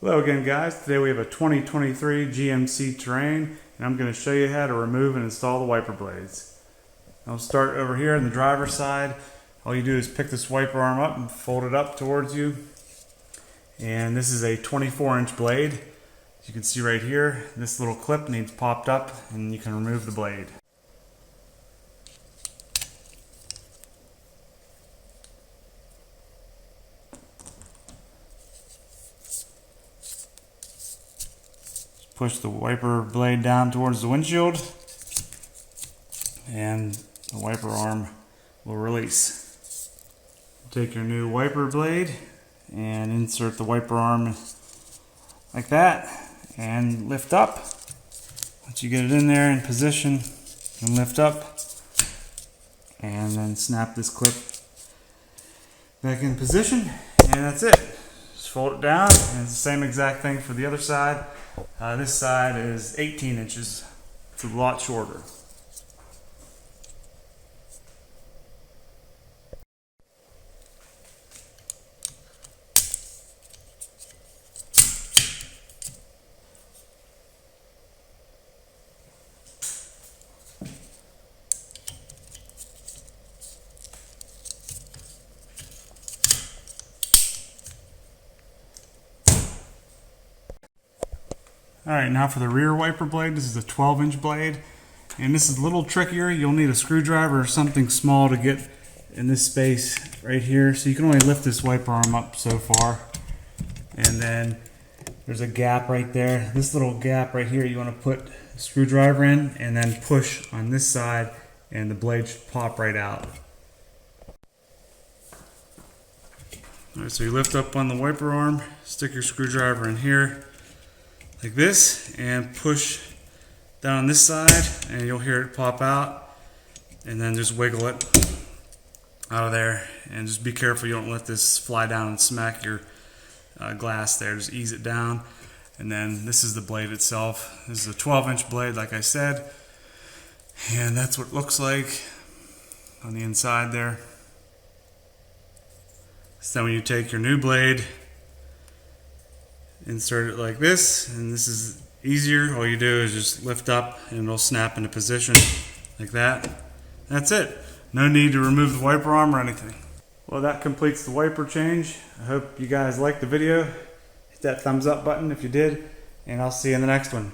Hello again, guys. Today we have a 2023 GMC Terrain, and I'm going to show you how to remove and install the wiper blades. I'll start over here on the driver's side. All you do is pick this wiper arm up and fold it up towards you. And this is a 24-inch blade. As you can see right here, this little clip needs popped up and you can remove the blade. Push the wiper blade down towards the windshield and the wiper arm will release. Take your new wiper blade and insert the wiper arm like that and lift up. Once you get it in there in position, you can lift up and then snap this clip back in position, and that's it. Just fold it down, and it's the same exact thing for the other side. This side is 18 inches. It's a lot shorter. Alright, now for the rear wiper blade. This is a 12-inch blade, and this is a little trickier. You'll need a screwdriver or something small to get in this space right here. So you can only lift this wiper arm up so far, and then there's a gap right there. This little gap right here, you want to put a screwdriver in and then push on this side, and the blade should pop right out. Alright, so you lift up on the wiper arm, stick your screwdriver in here like this, and push down on this side, and you'll hear it pop out, and then just wiggle it out of there, and just be careful you don't let this fly down and smack your glass there. Just ease it down, and then this is the blade itself. This is a 12-inch blade, like I said, and that's what it looks like on the inside there. So then when you take your new blade, insert it like this, and this is easier. All you do is just lift up and it'll snap into position like that. That's it. No need to remove the wiper arm or anything. Well, that completes the wiper change. I hope you guys liked the video. Hit that thumbs up button if you did, and I'll see you in the next one.